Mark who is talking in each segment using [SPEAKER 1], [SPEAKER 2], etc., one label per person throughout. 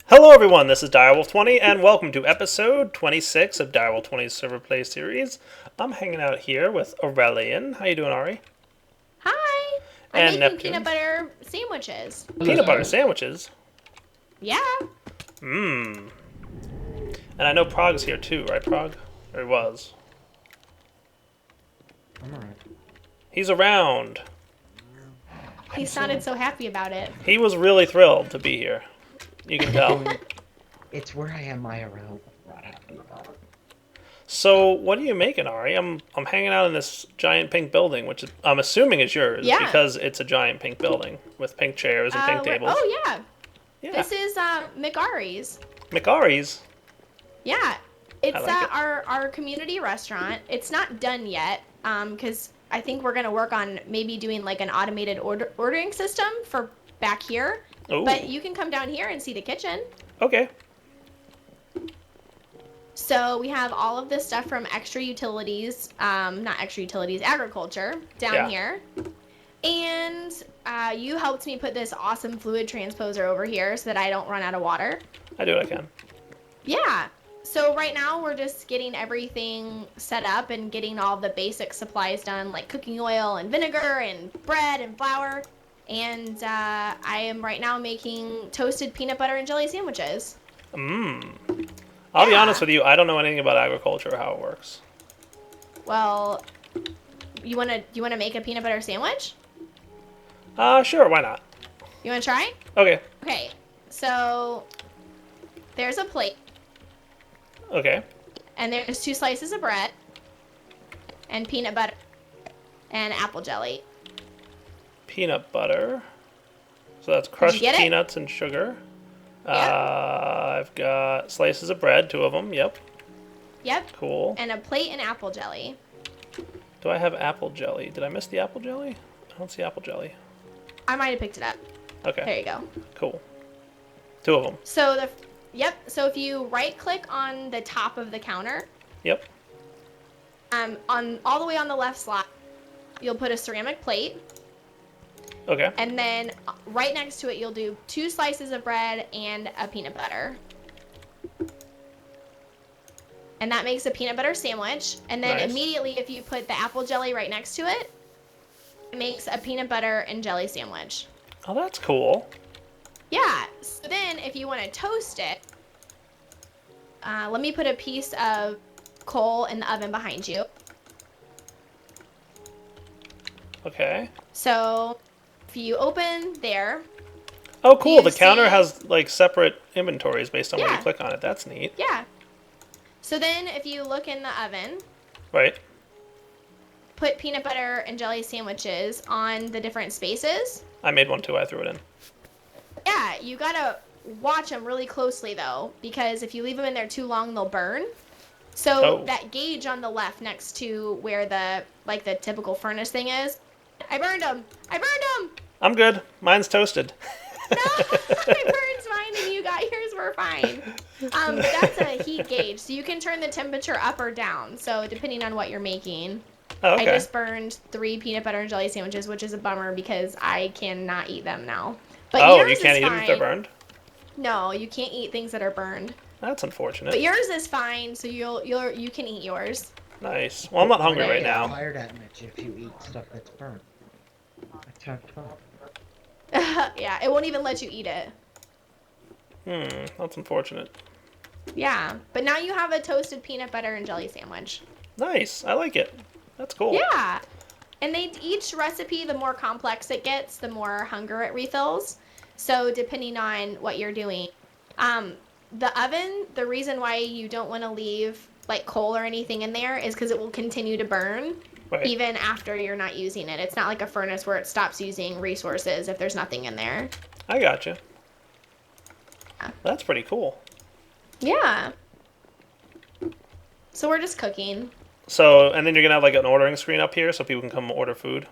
[SPEAKER 1] Hello everyone, this is Direwolf20 and welcome to episode 26 of Direwolf20's Server Play series. I'm hanging out here with Aurelian. How you doing, Aurey?
[SPEAKER 2] Hi! I'm
[SPEAKER 1] And
[SPEAKER 2] making
[SPEAKER 1] Neptune.
[SPEAKER 2] peanut butter sandwiches.
[SPEAKER 1] Peanut butter sandwiches?
[SPEAKER 2] Yeah.
[SPEAKER 1] Mmm. And I know Prog's here too, right Prog? Or he was.
[SPEAKER 3] I'm alright.
[SPEAKER 1] He's around.
[SPEAKER 2] He sounded so happy about it.
[SPEAKER 1] He was really thrilled to be here. You can tell.
[SPEAKER 3] It's where I am IRL. Not happy about it.
[SPEAKER 1] So, what are you making, Aurey? I'm hanging out in this giant pink building, which is, I'm assuming is yours,
[SPEAKER 2] Yeah.
[SPEAKER 1] because it's a giant pink building with pink chairs and pink tables.
[SPEAKER 2] Oh, yeah.
[SPEAKER 1] Yeah.
[SPEAKER 2] This is McAurey's.
[SPEAKER 1] McAurey's.
[SPEAKER 2] Yeah. It's
[SPEAKER 1] I like it.
[SPEAKER 2] our community restaurant. It's not done yet because I think we're going to work on maybe doing like an automated ordering system for back here.
[SPEAKER 1] Ooh.
[SPEAKER 2] But you can come down here and see the kitchen.
[SPEAKER 1] Okay.
[SPEAKER 2] So we have all of this stuff from extra utilities, not extra utilities, agriculture down here. And you helped me put this awesome fluid transposer over here so that I don't run out of water.
[SPEAKER 1] I do what I can.
[SPEAKER 2] Yeah. So right now we're just getting everything set up and getting all the basic supplies done, like cooking oil and vinegar and bread and flour. And I am right now making toasted peanut butter and jelly sandwiches.
[SPEAKER 1] Mmm. I'll be honest with you, I don't know anything about agriculture or how it works.
[SPEAKER 2] Well, you wanna make a peanut butter sandwich?
[SPEAKER 1] Sure, why not?
[SPEAKER 2] You wanna try?
[SPEAKER 1] Okay.
[SPEAKER 2] Okay. So there's a plate,
[SPEAKER 1] Okay.
[SPEAKER 2] and there's 2 slices of bread, and peanut butter, and apple jelly.
[SPEAKER 1] Peanut butter. So that's crushed
[SPEAKER 2] get it?
[SPEAKER 1] peanuts and sugar.
[SPEAKER 2] Yep.
[SPEAKER 1] I've got slices of bread, 2 of them. Yep.
[SPEAKER 2] Yep.
[SPEAKER 1] Cool.
[SPEAKER 2] And a plate and apple jelly.
[SPEAKER 1] Do I have apple jelly? Did I miss the apple jelly? I don't see apple jelly.
[SPEAKER 2] I might have picked it up.
[SPEAKER 1] Okay.
[SPEAKER 2] There you go.
[SPEAKER 1] Cool. 2 of them.
[SPEAKER 2] So so if you right click on the top of the counter,
[SPEAKER 1] Yep.
[SPEAKER 2] on all the way on the left slot, you'll put a ceramic plate.
[SPEAKER 1] Okay.
[SPEAKER 2] And then right next to it, you'll do 2 slices of bread and a peanut butter. And that makes a peanut butter sandwich. And then
[SPEAKER 1] Nice.
[SPEAKER 2] immediately, if you put the apple jelly right next to it, it makes a peanut butter and jelly sandwich.
[SPEAKER 1] Oh, that's cool.
[SPEAKER 2] Yeah. So then if you want to toast it, let me put a piece of coal in the oven behind you.
[SPEAKER 1] Okay.
[SPEAKER 2] So if you open there,
[SPEAKER 1] Oh, cool.
[SPEAKER 2] You
[SPEAKER 1] The counter
[SPEAKER 2] see-
[SPEAKER 1] has, like, separate inventories based on when you
[SPEAKER 2] Yeah.
[SPEAKER 1] click on it. That's neat.
[SPEAKER 2] yeah. So then if you look in the oven,
[SPEAKER 1] Right.
[SPEAKER 2] put peanut butter and jelly sandwiches on the different spaces.
[SPEAKER 1] I made one, too. I threw it in.
[SPEAKER 2] Yeah, you gotta watch them really closely though, because if you leave them in there too long, they'll burn. So
[SPEAKER 1] Oh.
[SPEAKER 2] that gauge on the left next to where the typical furnace thing is, I burned them. I burned them.
[SPEAKER 1] I'm good. Mine's toasted.
[SPEAKER 2] No, I burned mine and you got yours. We're fine. That's a heat gauge, so you can turn the temperature up or down. So depending on what you're making.
[SPEAKER 1] Oh, okay.
[SPEAKER 2] I just burned 3 peanut butter and jelly sandwiches, which is a bummer because I cannot eat them now. But
[SPEAKER 1] Oh,
[SPEAKER 2] yours
[SPEAKER 1] you can't
[SPEAKER 2] is
[SPEAKER 1] eat them if they're
[SPEAKER 2] fine.
[SPEAKER 1] burned?
[SPEAKER 2] No, you can't eat things that are burned.
[SPEAKER 1] That's unfortunate.
[SPEAKER 2] But yours is fine, so you can eat yours.
[SPEAKER 1] Nice. Well, I'm not hungry
[SPEAKER 2] There
[SPEAKER 1] right
[SPEAKER 2] you
[SPEAKER 1] now.
[SPEAKER 3] Fired at Mitch if you eat stuff that's burnt. Attack 12.
[SPEAKER 2] Yeah, it won't even let you eat it.
[SPEAKER 1] That's unfortunate.
[SPEAKER 2] Yeah, but now you have a toasted peanut butter and jelly sandwich.
[SPEAKER 1] Nice. I like it. That's cool.
[SPEAKER 2] Yeah. And each recipe, the more complex it gets, the more hunger it refills. So depending on what you're doing. The oven, the reason why you don't want to leave like coal or anything in there is because it will continue to burn
[SPEAKER 1] Right.
[SPEAKER 2] even after you're not using it. It's not like a furnace where it stops using resources if there's nothing in there.
[SPEAKER 1] I gotcha.
[SPEAKER 2] Yeah.
[SPEAKER 1] That's pretty cool.
[SPEAKER 2] Yeah. So we're just cooking.
[SPEAKER 1] So, and then you're going to have like an ordering screen up here so people can come order food?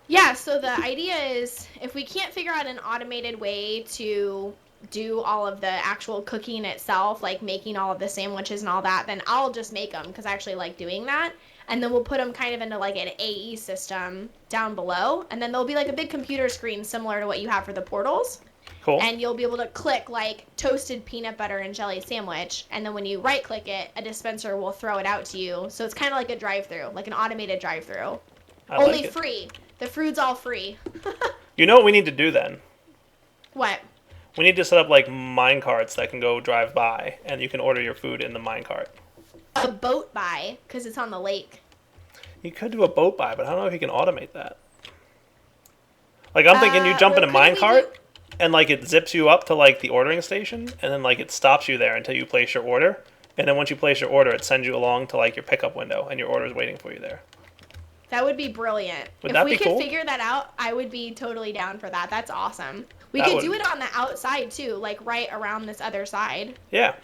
[SPEAKER 2] Yeah, so the idea is if we can't figure out an automated way to do all of the actual cooking itself, like making all of the sandwiches and all that, then I'll just make them because I actually like doing that. And then we'll put them kind of into like an AE system down below. And then there'll be like a big computer screen similar to what you have for the portals.
[SPEAKER 1] Cool.
[SPEAKER 2] And you'll be able to click like toasted peanut butter and jelly sandwich, and then when you right click it, a dispenser will throw it out to you. So it's kind of like a drive-through, like an automated drive-through. Only
[SPEAKER 1] like it.
[SPEAKER 2] free. The food's all free.
[SPEAKER 1] You know what we need to do then?
[SPEAKER 2] What?
[SPEAKER 1] We need to set up like mine carts that can go drive by, and you can order your food in the mine cart.
[SPEAKER 2] A boat buy, because it's on the lake.
[SPEAKER 1] You could do a boat buy, but I don't know if you can automate that. Like, I'm thinking you jump in a mine cart, and like it zips you up to like the ordering station, and then like it stops you there until you place your order. And then once you place your order, it sends you along to like your pickup window, and your order is waiting for you there.
[SPEAKER 2] That would be brilliant.
[SPEAKER 1] Would that be cool?
[SPEAKER 2] If we could figure that out, I would be totally down for that. That's awesome. We could do it on the outside too, like right around this other side.
[SPEAKER 1] Yeah.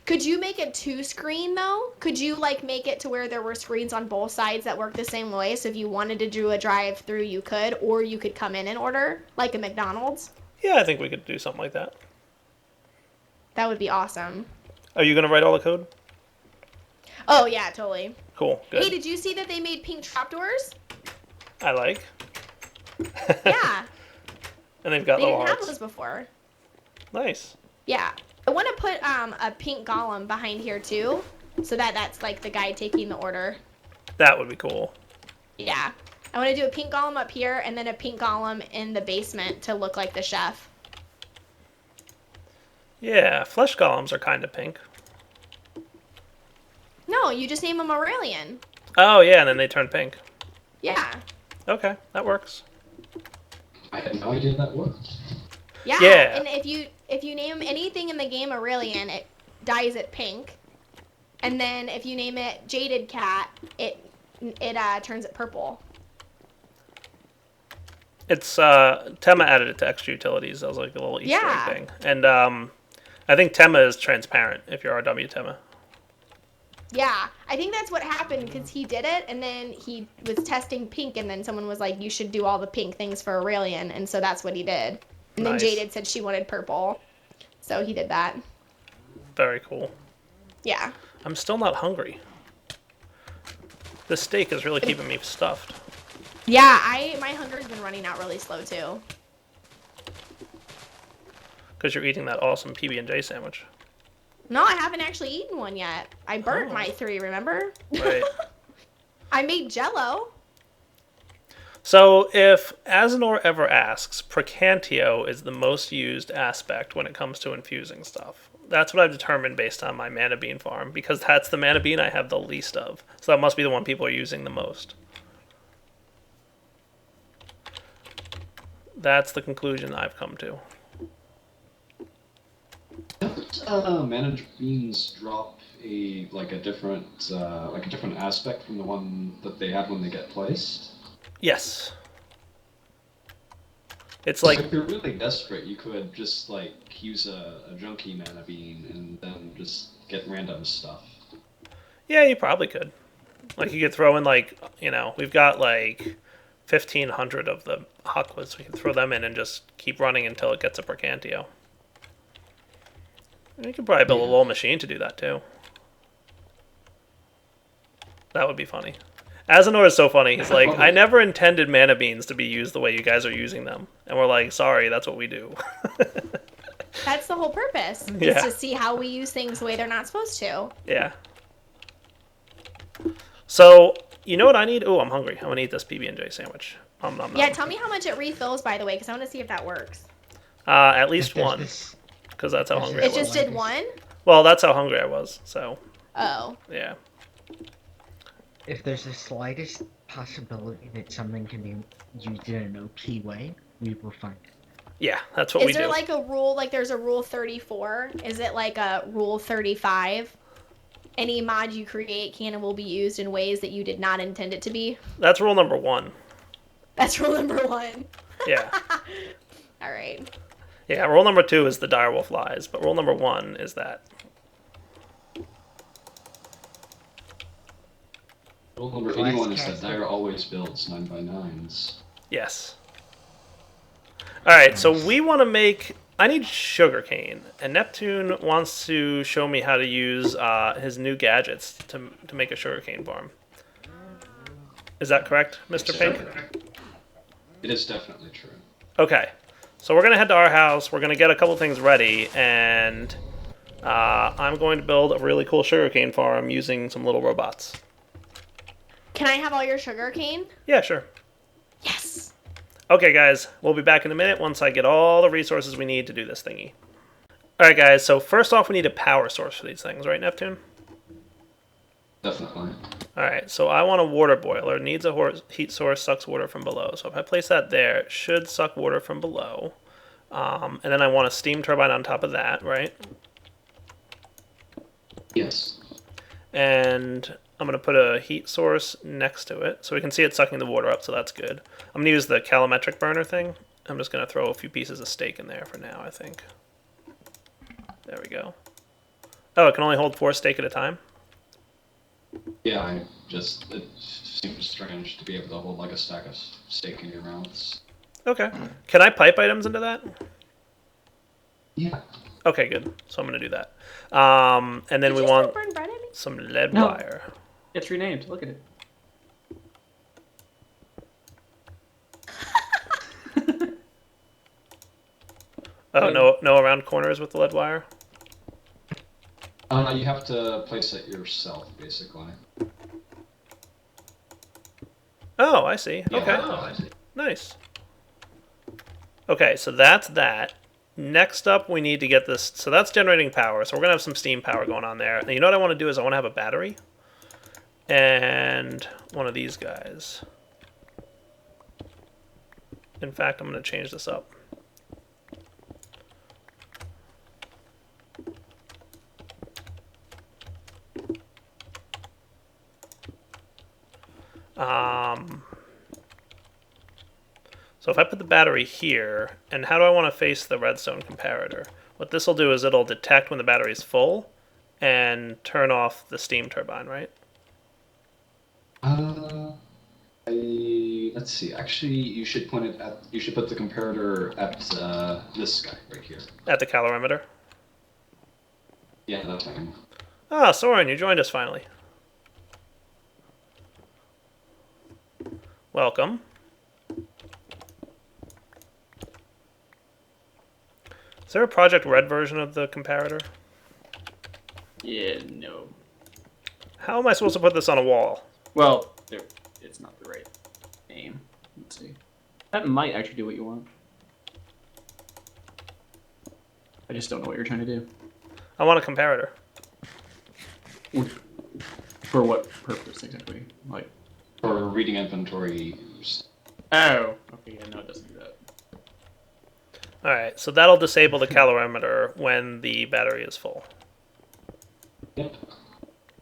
[SPEAKER 2] Could you make a 2-screen though? Could you like make it to where there were screens on both sides that work the same way? So if you wanted to do a drive-through, you could, or you could come in and order like a McDonald's.
[SPEAKER 1] Yeah, I think we could do something like that.
[SPEAKER 2] That would be awesome.
[SPEAKER 1] Are you gonna write all the code?
[SPEAKER 2] Oh yeah, totally.
[SPEAKER 1] Cool. Good.
[SPEAKER 2] Hey, did you see that they made pink trapdoors?
[SPEAKER 1] I like.
[SPEAKER 2] Yeah.
[SPEAKER 1] And they've got
[SPEAKER 2] They
[SPEAKER 1] little
[SPEAKER 2] didn't have
[SPEAKER 1] hearts.
[SPEAKER 2] those before.
[SPEAKER 1] Nice.
[SPEAKER 2] Yeah. I want to put a pink golem behind here too, so that's like the guy taking the order.
[SPEAKER 1] That would be cool.
[SPEAKER 2] Yeah. I want to do a pink golem up here and then a pink golem in the basement to look like the chef.
[SPEAKER 1] Yeah, flesh golems are kind of pink.
[SPEAKER 2] No, you just name them Aurelian.
[SPEAKER 1] Oh, yeah, and then they turn pink.
[SPEAKER 2] Yeah.
[SPEAKER 1] Okay, that works.
[SPEAKER 4] I had no idea that worked.
[SPEAKER 2] Yeah.
[SPEAKER 1] Yeah.
[SPEAKER 2] And if you name anything in the game Aurelian, it dyes it pink. And then if you name it Jaded Cat, it turns it purple.
[SPEAKER 1] It's, Tema added it to extra utilities. That was like a little Easter egg thing. And, I think Tema is transparent if you're RW Tema.
[SPEAKER 2] Yeah, I think that's what happened because he did it, and then he was testing pink, and then someone was like, you should do all the pink things for Aurelian, and so that's what he did. And then
[SPEAKER 1] Nice.
[SPEAKER 2] Jaded said she wanted purple, so he did that.
[SPEAKER 1] Very cool.
[SPEAKER 2] Yeah.
[SPEAKER 1] I'm still not hungry. This steak is really keeping me stuffed.
[SPEAKER 2] Yeah, my hunger's been running out really slow, too.
[SPEAKER 1] Because you're eating that awesome PB&J sandwich.
[SPEAKER 2] No, I haven't actually eaten one yet. I burnt my 3, remember?
[SPEAKER 1] Right.
[SPEAKER 2] I made Jell-O.
[SPEAKER 1] So, if Asinor ever asks, Precantio is the most used aspect when it comes to infusing stuff. That's what I've determined based on my mana bean farm, because that's the mana bean I have the least of. So that must be the one people are using the most. That's the conclusion I've come to.
[SPEAKER 4] Mana beans drop a different aspect from the one that they have when they get placed.
[SPEAKER 1] Yes. It's
[SPEAKER 4] So
[SPEAKER 1] like,
[SPEAKER 4] if you're really desperate, you could just like use a junkie mana bean and then just get random stuff.
[SPEAKER 1] yeah, you probably could. Like, you could throw in, like, we've got, like, 1,500 of the Aquas. We can throw them in and just keep running until it gets a Precantio. And you could probably build a little machine to do that, too. That would be funny. Asinor is so funny. He's like, I never intended mana beans to be used the way you guys are using them. And we're like, sorry, that's what we do.
[SPEAKER 2] That's the whole purpose,
[SPEAKER 1] Yeah.
[SPEAKER 2] is to see how we use things the way they're not supposed to.
[SPEAKER 1] Yeah. So, you know what I need? Oh, I'm hungry. I'm going to eat this PB&J sandwich. Nom, nom, nom.
[SPEAKER 2] Yeah, tell me how much it refills, by the way, because I want to see if that works.
[SPEAKER 1] At least
[SPEAKER 3] There's
[SPEAKER 1] one.
[SPEAKER 3] this-
[SPEAKER 1] Because that's how hungry I
[SPEAKER 2] It
[SPEAKER 1] was.
[SPEAKER 2] just did one?
[SPEAKER 1] Well, that's how hungry I was. So,
[SPEAKER 2] Oh.
[SPEAKER 1] yeah.
[SPEAKER 3] If there's the slightest possibility that something can be used in an OP way, we will find it.
[SPEAKER 1] Yeah, that's what we
[SPEAKER 2] Is there
[SPEAKER 1] do.
[SPEAKER 2] like a rule, like there's a rule 34? Is it like a rule 35? Any mod you create can and will be used in ways that you did not intend it to be?
[SPEAKER 1] That's rule number 1.
[SPEAKER 2] That's rule number 1.
[SPEAKER 1] Yeah.
[SPEAKER 2] All right.
[SPEAKER 1] Yeah, rule number 2 is the direwolf lies, but rule number 1 is that.
[SPEAKER 4] Rule number 81 is that Dire always builds 9x9s.
[SPEAKER 1] Yes. Alright, so we want to make... I need SugarCane, and Neptune wants to show me how to use his new gadgets to make a SugarCane farm. Is that correct, Mr. Pink?
[SPEAKER 4] It is definitely true.
[SPEAKER 1] Okay. So we're going to head to our house. We're going to get a couple things ready, and I'm going to build a really cool sugarcane farm using some little robots.
[SPEAKER 2] Can I have all your sugarcane?
[SPEAKER 1] Yeah, sure.
[SPEAKER 2] Yes.
[SPEAKER 1] Okay, guys, we'll be back in a minute once I get all the resources we need to do this thingy. Alright, guys, so first off, we need a power source for these things, right, Neptune?
[SPEAKER 4] Definitely.
[SPEAKER 1] Alright, so I want a water boiler. It needs a heat source, sucks water from below. So if I place that there, it should suck water from below. And then I want a steam turbine on top of that, right?
[SPEAKER 4] Yes.
[SPEAKER 1] And I'm going to put a heat source next to it. So we can see it sucking the water up, so that's good. I'm going to use the calometric burner thing. I'm just going to throw a few pieces of steak in there for now, I think. There we go. Oh, it can only hold 4 steak at a time?
[SPEAKER 4] Yeah, it seems strange to be able to hold like a stack of steak in your mouths.
[SPEAKER 1] Okay. Can I pipe items into that?
[SPEAKER 4] Yeah.
[SPEAKER 1] Okay, good. So I'm going to do that. And then
[SPEAKER 2] Did
[SPEAKER 1] we
[SPEAKER 2] you
[SPEAKER 1] want
[SPEAKER 2] still burn bread at me?
[SPEAKER 1] some lead
[SPEAKER 5] No.
[SPEAKER 1] wire.
[SPEAKER 5] It's renamed. Look at it.
[SPEAKER 1] Oh, no around corners with the lead wire?
[SPEAKER 4] You have to place it yourself, basically.
[SPEAKER 1] Oh, I see.
[SPEAKER 4] Yeah.
[SPEAKER 1] Okay.
[SPEAKER 4] Oh, I see.
[SPEAKER 1] Nice. Okay, so that's that. Next up, we need to get this. So that's generating power. So we're going to have some steam power going on there. And you know what I want to do is I want to have a battery. And one of these guys. In fact, I'm going to change this up. So if I put the battery here, and how do I want to face the redstone comparator? What this will do is it'll detect when the battery is full and turn off the steam turbine, right?
[SPEAKER 4] Let's see. Actually, you should point it at. You should put the comparator at this guy right here.
[SPEAKER 1] At the calorimeter.
[SPEAKER 4] Yeah, that thing.
[SPEAKER 1] Ah, Soren, you joined us finally. Welcome. Is there a Project Red version of the comparator?
[SPEAKER 5] Yeah, no.
[SPEAKER 1] How am I supposed to put this on a wall?
[SPEAKER 5] Well, it's not the right name. Let's see. That might actually do what you want. I just don't know what you're trying to do.
[SPEAKER 1] I want a comparator.
[SPEAKER 5] For what purpose exactly? Like.
[SPEAKER 4] For reading inventory.
[SPEAKER 5] Oh. Okay. Yeah. No, it doesn't do that.
[SPEAKER 1] Alright, so that'll disable the calorimeter when the battery is full.
[SPEAKER 4] Yep.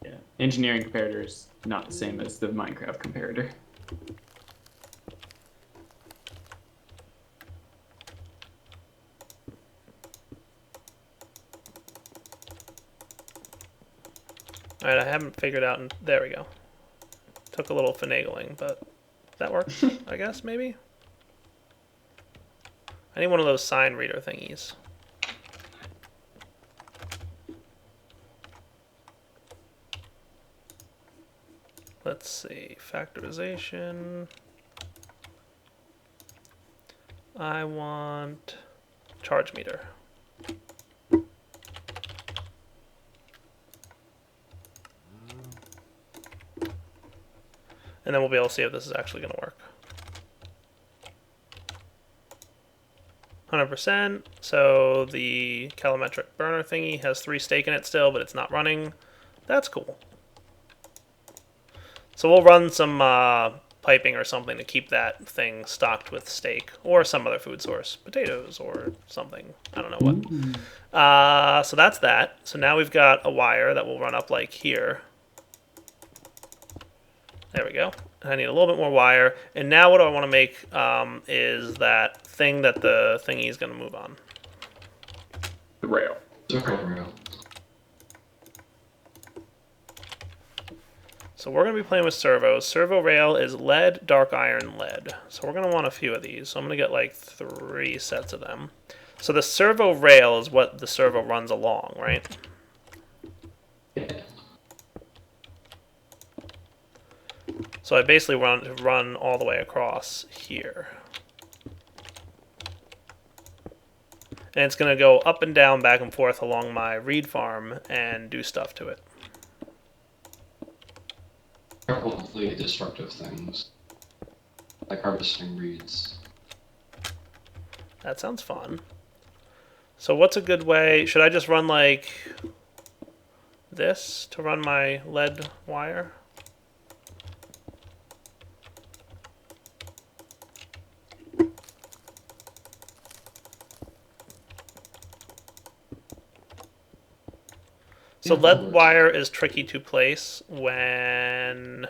[SPEAKER 5] Yeah. Engineering comparator is not the same as the Minecraft comparator.
[SPEAKER 1] Alright, I haven't figured out. There we go. Took a little finagling, but that works, I guess, maybe? I need one of those sign reader thingies. Let's see. Factorization. I want charge meter. And then we'll be able to see if this is actually going to work. 100%. So the calometric burner thingy has 3 steak in it still, but it's not running. That's cool. So we'll run some piping or something to keep that thing stocked with steak or some other food source, potatoes or something. I don't know what. So that's that. So now we've got a wire that will run up like here. There we go. I need a little bit more wire. And now what I want to make is that thing that the thingy is going to move on.
[SPEAKER 5] The rail.
[SPEAKER 4] Rail.
[SPEAKER 1] So we're going to be playing with servos. Servo rail is lead, dark iron, lead. So we're going to want a few of these. So I'm going to get like 3 sets of them. So the servo rail is what the servo runs along, right?
[SPEAKER 4] Yeah.
[SPEAKER 1] So I basically run all the way across here. and it's going to go up and down, back and forth along my reed farm and do stuff to it.
[SPEAKER 4] Probably destructive things, like harvesting reeds.
[SPEAKER 1] That sounds fun. So what's a good way? Should I just run like this to run my lead wire? So lead wire is tricky to place when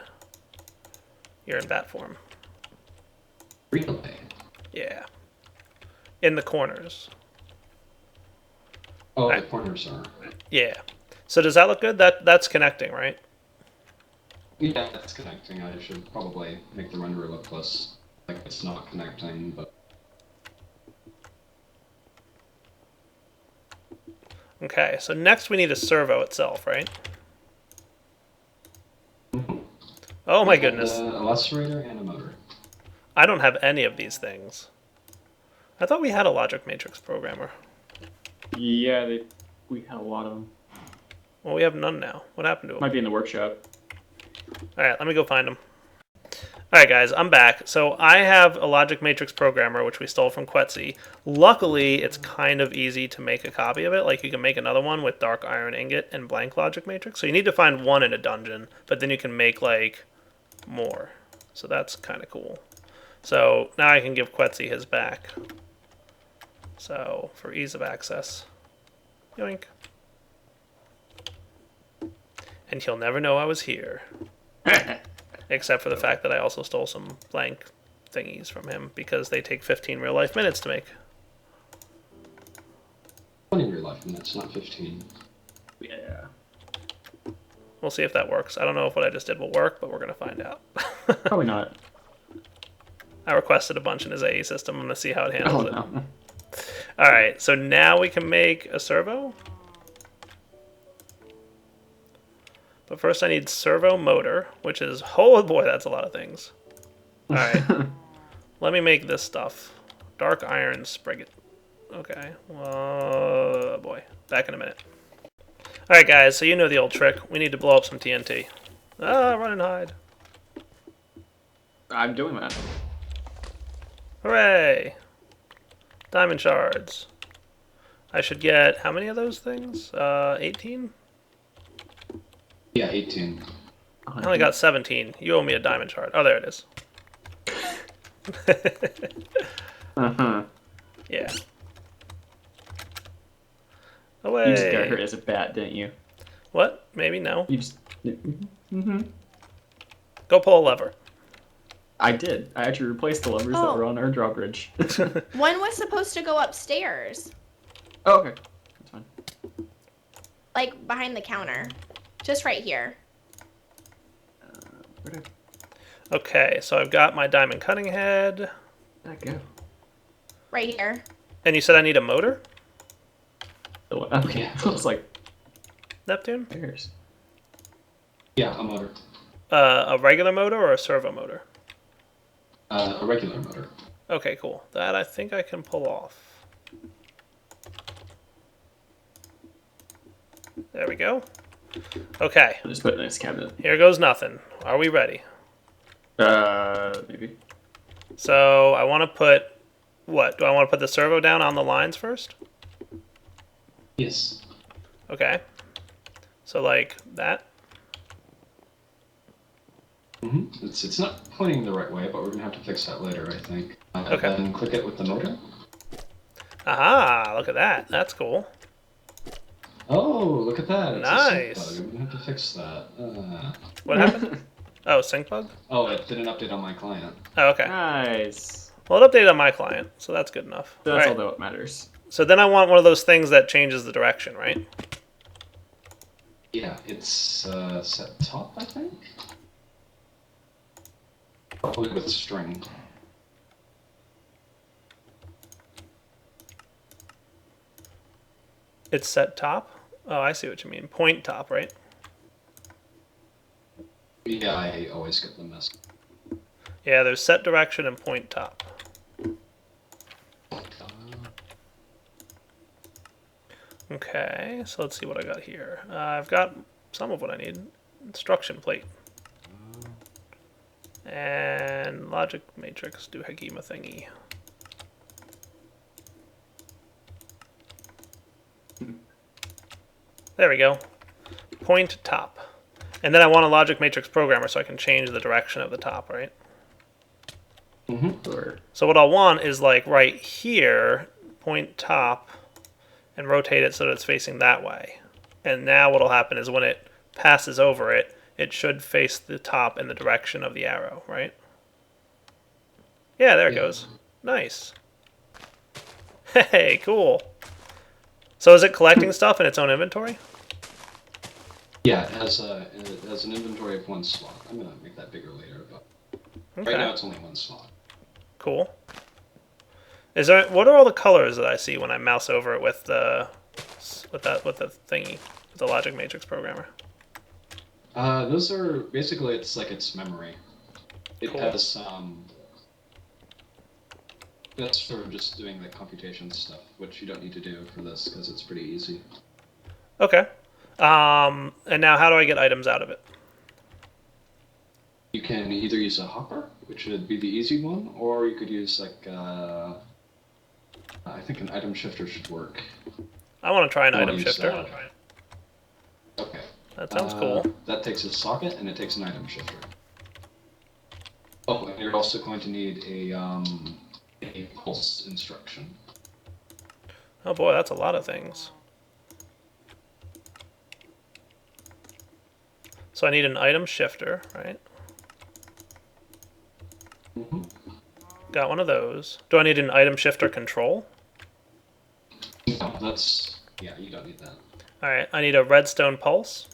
[SPEAKER 1] you're in bat form.
[SPEAKER 4] Relay.
[SPEAKER 1] Yeah. In the corners.
[SPEAKER 4] Oh,
[SPEAKER 1] Right.
[SPEAKER 4] the corners are.
[SPEAKER 1] Yeah. So does that look good? That's connecting, right?
[SPEAKER 4] Yeah, it's connecting. I should probably make the renderer look less like it's not connecting, but
[SPEAKER 1] Okay, so next we need a servo itself, right? Oh my goodness.
[SPEAKER 4] A lacerator and a motor.
[SPEAKER 1] I don't have any of these things. I thought we had a logic matrix programmer.
[SPEAKER 5] Yeah, we had a lot of them.
[SPEAKER 1] Well, we have none now. What happened to them?
[SPEAKER 5] Might be in the workshop.
[SPEAKER 1] Alright, let me go find them. Alright guys, I'm back. So I have a logic matrix programmer, which we stole from Quetzy. Luckily, it's kind of easy to make a copy of it. Like, you can make another one with dark iron ingot and blank logic matrix. So you need to find one in a dungeon, but then you can make, like, more. So that's kind of cool. So now I can give Quetzy his back. So, for ease of access. Yoink. And he'll never know I was here. Except for the fact that I also stole some blank thingies from him, because they take 15 real-life minutes to make.
[SPEAKER 4] 20 real life minutes, not 15.
[SPEAKER 5] Yeah.
[SPEAKER 1] We'll see if that works. I don't know if what I just did will work, but we're going to find out.
[SPEAKER 5] Probably not.
[SPEAKER 1] I requested a bunch in his AE system. I'm going to see how it handles
[SPEAKER 5] Oh,
[SPEAKER 1] it.
[SPEAKER 5] no.
[SPEAKER 1] Alright, so now we can make a servo. But first I need servo motor, which is... Oh boy, that's a lot of things. Alright, let me make this stuff. Dark iron sprig. Okay, oh boy. Back in a minute. Alright guys, so you know the old trick. We need to blow up some TNT. Ah, run and hide.
[SPEAKER 5] I'm doing that.
[SPEAKER 1] Hooray! Diamond shards. I should get... How many of those things? 18?
[SPEAKER 4] Yeah, 18.
[SPEAKER 1] I only got 17. You owe me a diamond shard. Oh, there it is.
[SPEAKER 5] Uh-huh.
[SPEAKER 1] Yeah.
[SPEAKER 5] You just got hurt
[SPEAKER 1] Away.
[SPEAKER 5] as a bat, didn't you?
[SPEAKER 1] What? Maybe no.
[SPEAKER 5] You just... Mm-hmm.
[SPEAKER 1] Go pull a lever.
[SPEAKER 5] I did. I actually replaced the levers that
[SPEAKER 2] Oh.
[SPEAKER 5] were on our drawbridge.
[SPEAKER 2] One was supposed to go upstairs,
[SPEAKER 5] Oh, okay. That's fine.
[SPEAKER 2] like behind the counter. Just right here.
[SPEAKER 5] Where did
[SPEAKER 1] Okay, so I've got my diamond cutting head.
[SPEAKER 5] that go?
[SPEAKER 2] Right here.
[SPEAKER 1] And you said I need a motor?
[SPEAKER 5] Oh, okay. I was like,
[SPEAKER 1] Neptune?
[SPEAKER 5] there's.
[SPEAKER 4] Yeah, a motor.
[SPEAKER 1] A regular motor or a servo motor?
[SPEAKER 4] A regular motor.
[SPEAKER 1] Okay, cool. That I think I can pull off. There we go. Okay,
[SPEAKER 5] I'll just put it in this cabinet.
[SPEAKER 1] here goes nothing. Are we ready?
[SPEAKER 5] Maybe.
[SPEAKER 1] So I want to put... What? Do I want to put the servo down on the lines first?
[SPEAKER 4] Yes.
[SPEAKER 1] Okay. So like that?
[SPEAKER 4] It's not pointing the right way, but we're gonna have to fix that later, I think.
[SPEAKER 1] Okay.
[SPEAKER 4] Then click it with the motor.
[SPEAKER 1] Aha! Look at that. That's cool.
[SPEAKER 4] Oh, look at that! It's
[SPEAKER 1] Nice.
[SPEAKER 4] a sync bug. I'm gonna have to fix that.
[SPEAKER 1] What happened? Oh, sync bug?
[SPEAKER 4] Oh, it didn't update on my client.
[SPEAKER 1] Oh, okay.
[SPEAKER 5] Nice.
[SPEAKER 1] Well, it updated on my client, so that's good enough.
[SPEAKER 5] That's
[SPEAKER 1] Alright.
[SPEAKER 5] all that matters.
[SPEAKER 1] So then I want one of those things that changes the direction, right?
[SPEAKER 4] Yeah, it's set top, I think. Probably with string.
[SPEAKER 1] It's set top? Oh, I see what you mean. Point top, right?
[SPEAKER 4] Yeah, I always get them messed.
[SPEAKER 1] Yeah, there's set direction and point top. Okay, so let's see what I got here. I've got some of what I need. Instruction plate. And logic matrix doohickey thingy. There we go. Point top. And then I want a logic matrix programmer so I can change the direction of the top, right?
[SPEAKER 5] Sure.
[SPEAKER 1] So what I'll want is like right here, point top, and rotate it so that it's facing that way. And now what'll happen is when it passes over it, it should face the top in the direction of the arrow, right? Yeah, there it goes. Nice. Hey, cool. So is it collecting stuff in its own inventory?
[SPEAKER 4] Yeah, it has an inventory of 1 slot. I'm gonna make that bigger later, but
[SPEAKER 1] Okay.
[SPEAKER 4] right now it's only 1 slot.
[SPEAKER 1] Cool. Is there? What are all the colors that I see when I mouse over it with the thingy, with the logic matrix programmer?
[SPEAKER 4] Those are basically it's like its memory. It
[SPEAKER 1] Cool.
[SPEAKER 4] has that's for just doing the computation stuff, which you don't need to do for this because it's pretty easy.
[SPEAKER 1] Okay. And now how do I get items out of it?
[SPEAKER 4] You can either use a hopper, which would be the easy one, or you could use like I think an item shifter should work.
[SPEAKER 1] I want to try an
[SPEAKER 4] You wanna
[SPEAKER 1] item
[SPEAKER 4] use
[SPEAKER 1] shifter.
[SPEAKER 4] that? Okay.
[SPEAKER 1] That sounds cool.
[SPEAKER 4] That takes a socket and it takes an item shifter. Oh, and you're also going to need a pulse instruction.
[SPEAKER 1] Oh boy, that's a lot of things. So I need an item shifter, right?
[SPEAKER 4] Mm-hmm.
[SPEAKER 1] Got one of those. Do I need an item shifter control?
[SPEAKER 4] No, yeah, you don't need that.
[SPEAKER 1] Alright, I need a redstone pulse.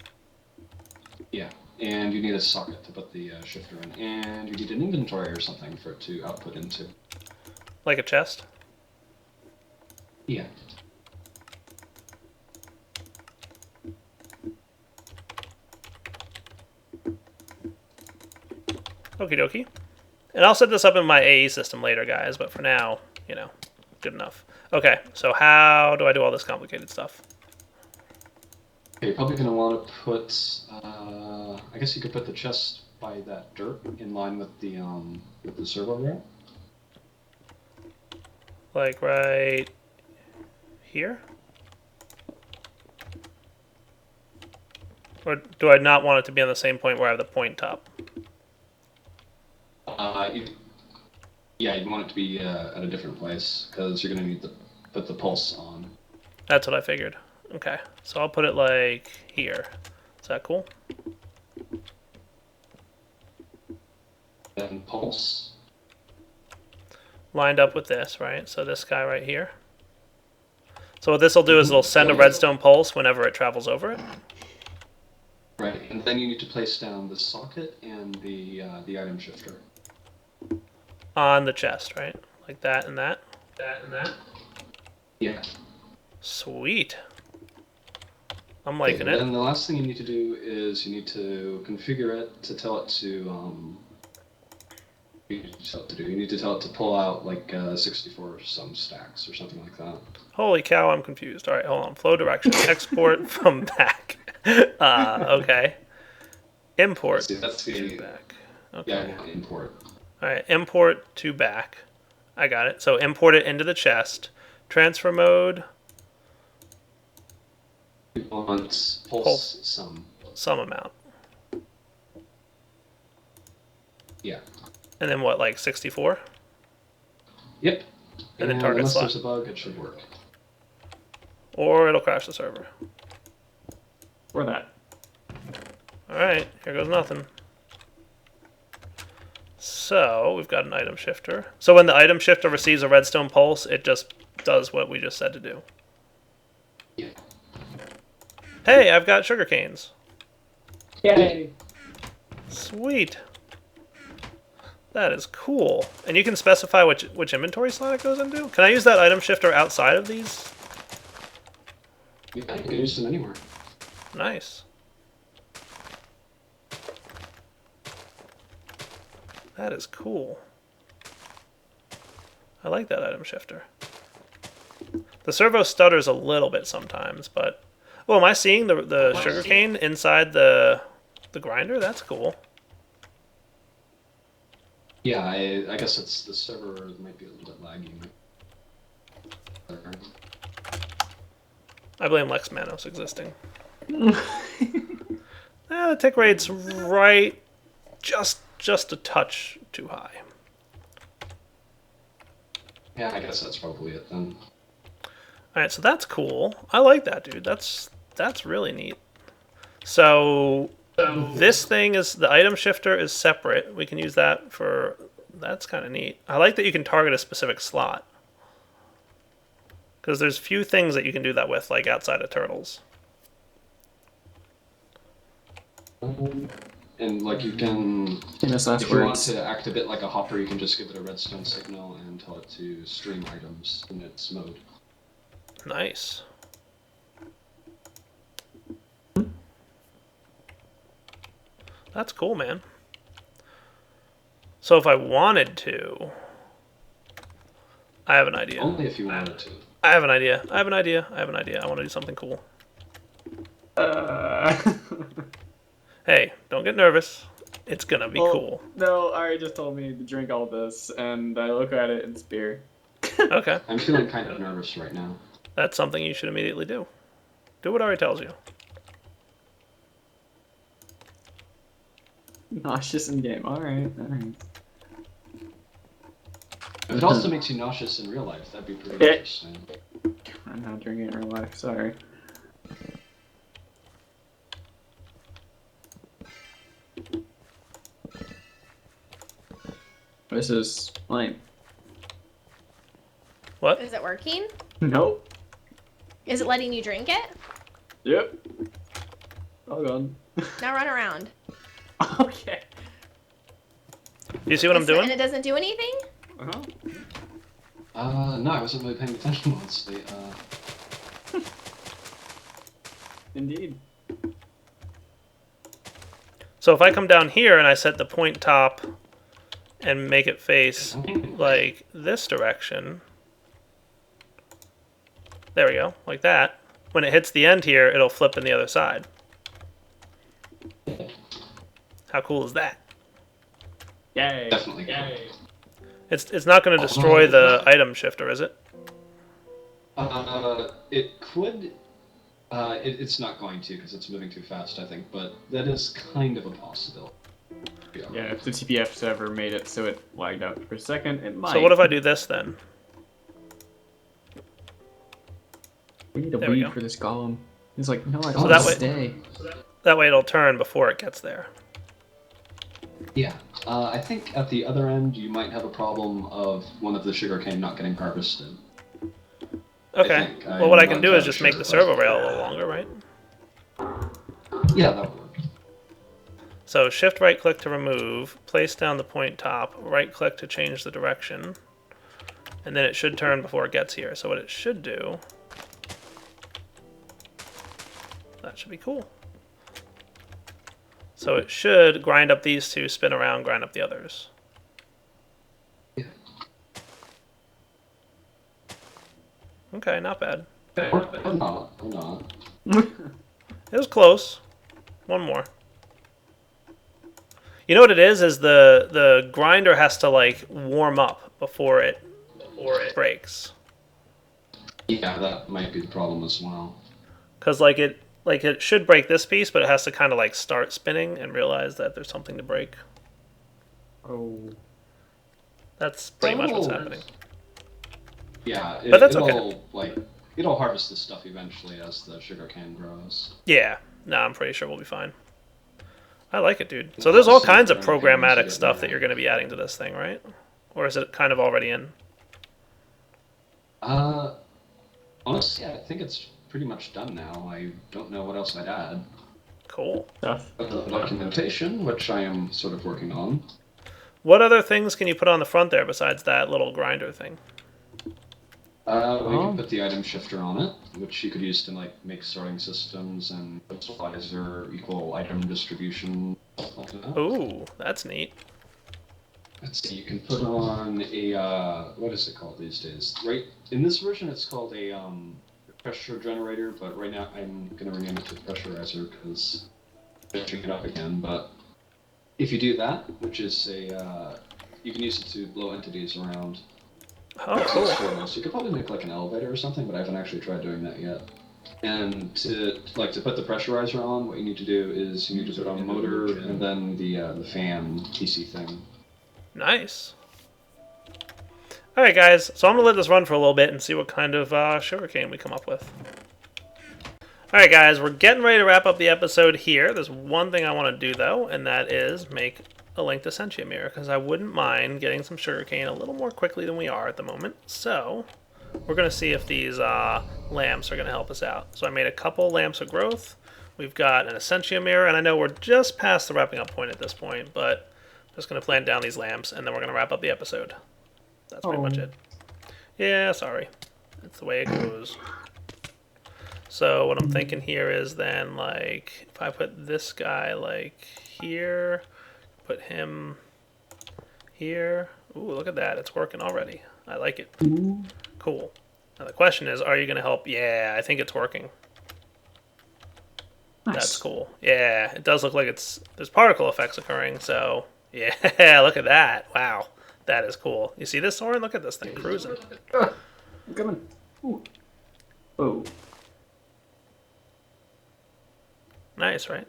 [SPEAKER 4] Yeah, and you need a socket to put the shifter in, and you need an inventory or something for it to output into.
[SPEAKER 1] Like a chest?
[SPEAKER 4] Yeah.
[SPEAKER 1] Okie dokie. And I'll set this up in my AE system later, guys, but for now, you know, good enough. Okay, so how do I do all this complicated stuff?
[SPEAKER 4] Okay, you're probably going to want to put, I guess you could put the chest by that dirt in line with the servo rail.
[SPEAKER 1] Like right here? Or do I not want it to be on the same point where I have the point top?
[SPEAKER 4] Yeah, you want it to be at a different place because you're going to need to put the pulse on.
[SPEAKER 1] That's what I figured. Okay, so I'll put it like here. Is that cool?
[SPEAKER 4] Then pulse.
[SPEAKER 1] Lined up with this, right? So this guy right here. So what this will do is it'll send a redstone pulse whenever it travels over it.
[SPEAKER 4] Right, and then you need to place down the socket and the item shifter.
[SPEAKER 1] On the chest, right? Like that and that.
[SPEAKER 5] That and that.
[SPEAKER 4] Yeah.
[SPEAKER 1] Sweet. I'm liking
[SPEAKER 4] Okay,
[SPEAKER 1] it.
[SPEAKER 4] then the last thing you need to do is you need to configure it to tell it to you need to tell it to pull out like 64 some stacks or something like that.
[SPEAKER 1] Holy cow, I'm confused. All right, hold on. Flow direction. Export from back. Okay. Import
[SPEAKER 4] That's
[SPEAKER 1] to
[SPEAKER 4] the
[SPEAKER 1] back. Okay.
[SPEAKER 4] yeah, import.
[SPEAKER 1] All right, import to back. I got it. So import it into the chest. Transfer mode,
[SPEAKER 4] You want pulse
[SPEAKER 1] some amount.
[SPEAKER 4] Yeah.
[SPEAKER 1] And then what, like 64?
[SPEAKER 4] Yep.
[SPEAKER 1] And then target
[SPEAKER 4] unless
[SPEAKER 1] slot.
[SPEAKER 4] there's a bug, it should work.
[SPEAKER 1] Or it'll crash the server.
[SPEAKER 5] Or that.
[SPEAKER 1] All right, here goes nothing. So we've got an item shifter. So when the item shifter receives a redstone pulse, it just does what we just said to do.
[SPEAKER 4] Yeah.
[SPEAKER 1] Hey, I've got sugar canes.
[SPEAKER 5] Yay!
[SPEAKER 1] Sweet. That is cool. And you can specify which inventory slot it goes into? Can I use that item shifter outside of these?
[SPEAKER 4] Yeah, you can use them anywhere.
[SPEAKER 1] Nice. That is cool. I like that item shifter. The servo stutters a little bit sometimes, but... Oh, am I seeing the sugarcane inside the grinder? That's cool.
[SPEAKER 4] Yeah, I guess it's the server might be a little bit laggy.
[SPEAKER 1] I blame Lex Manos existing. The tick rate's right, just a touch too high.
[SPEAKER 4] Yeah, I guess that's probably it then.
[SPEAKER 1] Alright, so that's cool. I like that, dude. That's really neat. So this thing is, the item shifter is separate. We can use that for, that's kind of neat. I like that you can target a specific slot. Because there's few things that you can do that with, like outside of turtles.
[SPEAKER 4] And like you can,
[SPEAKER 5] Famous last
[SPEAKER 4] if you want
[SPEAKER 5] words.
[SPEAKER 4] to act a bit like a hopper, you can just give it a redstone signal and tell it to stream items in its mode.
[SPEAKER 1] Nice. That's cool, man. So if I wanted to... I have an idea.
[SPEAKER 4] Only if you wanted to.
[SPEAKER 1] I have an idea. I want to do something cool. Hey, don't get nervous. It's gonna be cool.
[SPEAKER 5] No, Aurey just told me to drink all this, and I look at it and it's beer.
[SPEAKER 1] Okay.
[SPEAKER 4] I'm feeling kind of nervous right now.
[SPEAKER 1] That's something you should immediately do. Do what Aurey tells you.
[SPEAKER 5] Nauseous in game. Alright.
[SPEAKER 4] If it also makes you nauseous in real life, that'd be pretty
[SPEAKER 5] Yeah.
[SPEAKER 4] interesting.
[SPEAKER 5] I'm not drinking it in real life, sorry. This is lame.
[SPEAKER 1] What?
[SPEAKER 2] Is it working?
[SPEAKER 5] Nope.
[SPEAKER 2] Is it letting you drink it?
[SPEAKER 5] Yep. All gone.
[SPEAKER 2] Now run around.
[SPEAKER 5] Okay.
[SPEAKER 1] Do you see what I'm
[SPEAKER 2] And
[SPEAKER 1] doing?
[SPEAKER 2] it doesn't do anything?
[SPEAKER 5] Uh-huh.
[SPEAKER 4] No, I wasn't really paying attention honestly.
[SPEAKER 5] Indeed.
[SPEAKER 1] So if I come down here and I set the point top and make it face like this direction, there we go, like that. When it hits the end here, it'll flip in the other side. How cool is that?
[SPEAKER 5] Yay.
[SPEAKER 4] Definitely.
[SPEAKER 5] Yay.
[SPEAKER 1] It's not going to destroy the item shifter, is it?
[SPEAKER 4] It could. It's not going to because it's moving too fast, I think. But that is kind of a possibility.
[SPEAKER 5] Yeah, if the TPF's ever made it so it lagged out for a second, it might.
[SPEAKER 1] So what if I do this then?
[SPEAKER 5] We need a
[SPEAKER 1] There we
[SPEAKER 5] weed
[SPEAKER 1] go.
[SPEAKER 5] for this golem. He's like, no, I don't
[SPEAKER 1] So
[SPEAKER 5] want
[SPEAKER 1] that
[SPEAKER 5] to
[SPEAKER 1] way-
[SPEAKER 5] stay.
[SPEAKER 1] That way it'll turn before it gets there.
[SPEAKER 4] Yeah. I think at the other end you might have a problem of one of the sugarcane not getting harvested.
[SPEAKER 1] Okay.
[SPEAKER 4] think.
[SPEAKER 1] Well, what I
[SPEAKER 4] I'm
[SPEAKER 1] can
[SPEAKER 4] not
[SPEAKER 1] do is
[SPEAKER 4] entirely
[SPEAKER 1] just
[SPEAKER 4] sure,
[SPEAKER 1] make the
[SPEAKER 4] but-
[SPEAKER 1] servo rail a little longer, right?
[SPEAKER 4] Yeah, that would work.
[SPEAKER 1] So shift right click to remove, place down the point top, right click to change the direction, and then it should turn before it gets here. So what it should do, that should be cool. So it should grind up these two, spin around, grind up the others.
[SPEAKER 4] Yeah.
[SPEAKER 1] Okay, not bad.
[SPEAKER 4] Or not. Or not.
[SPEAKER 1] It was close. One more. You know what it is the grinder has to like warm up before it breaks.
[SPEAKER 4] Yeah, that might be the problem as well.
[SPEAKER 1] Cuz it should break this piece, but it has to kind of like start spinning and realize that there's something to break.
[SPEAKER 5] Oh.
[SPEAKER 1] That's pretty much what's happening.
[SPEAKER 4] Yeah,
[SPEAKER 1] But that's
[SPEAKER 4] it'll harvest this stuff eventually as the sugarcane grows.
[SPEAKER 1] Yeah. No, I'm pretty sure we'll be fine. I like it, dude. So there's all kinds of programmatic stuff that you're going to be adding to this thing, right? Or is it kind of already in?
[SPEAKER 4] Honestly, I think it's pretty much done now. I don't know what else I'd add.
[SPEAKER 1] Cool.
[SPEAKER 5] Stuff.
[SPEAKER 4] Documentation, which I am sort of working on.
[SPEAKER 1] What other things can you put on the front there besides that little grinder thing?
[SPEAKER 4] We can put the item shifter on it, which you could use to like make sorting systems and fertilizer equal item distribution. Stuff like that.
[SPEAKER 1] Ooh, that's neat.
[SPEAKER 4] let's see, you can put on a, what is it called these days? Right, in this version it's called a pressure generator, but right now I'm going to rename it to pressurizer because I'm finishing it up again, but if you do that, which is a, you can use it to blow entities around.
[SPEAKER 1] Oh, cool.
[SPEAKER 4] So you could probably make like an elevator or something, but I haven't actually tried doing that yet. And to put the pressurizer on, what you need to do is you need to put on motor and then the fan PC thing.
[SPEAKER 1] Nice. All right, guys. So I'm gonna let this run for a little bit and see what kind of sugarcane we come up with. All right, guys. We're getting ready to wrap up the episode here. There's one thing I want to do though, and that is make a link to Sentia Mirror, because I wouldn't mind getting some sugarcane a little more quickly than we are at the moment. So we're going to see if these lamps are going to help us out. So I made a couple lamps of growth. We've got an Essentia mirror, and I know we're just past the wrapping up point at this point, but I'm just going to plant down these lamps, and then we're going to wrap up the episode. That's pretty much it. Yeah, sorry. That's the way it goes. So what I'm thinking here is then, like, if I put this guy, like, here, put him here. Ooh, look at that. It's working already. I like it. Cool. Now the question is, are you going to help? Yeah, I think it's working.
[SPEAKER 5] Nice.
[SPEAKER 1] That's cool. Yeah, it does look like there's particle effects occurring, so yeah, look at that. Wow, that is cool. You see this, Soren? Look at this thing cruising.
[SPEAKER 5] I'm coming. Ooh. Oh.
[SPEAKER 1] Nice, right?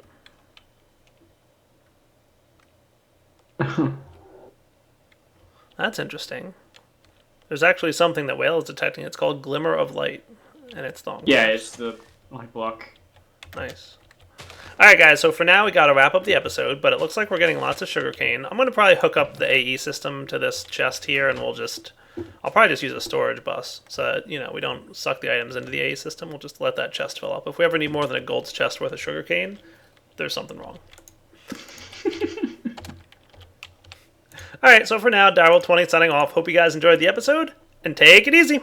[SPEAKER 1] That's interesting. There's actually something that Whale is detecting. It's called Glimmer of Light, and it's thong.
[SPEAKER 5] Yeah, it's the like block.
[SPEAKER 1] Nice. Alright guys, so for now we gotta wrap up the episode, but it looks like we're getting lots of sugarcane. I'm gonna probably hook up the AE system to this chest here, and I'll probably just use a storage bus, so that, you know, we don't suck the items into the AE system. We'll just let that chest fill up. If we ever need more than a gold's chest worth of sugarcane, there's something wrong. Alright, so for now, Daryl20 signing off. Hope you guys enjoyed the episode, and take it easy!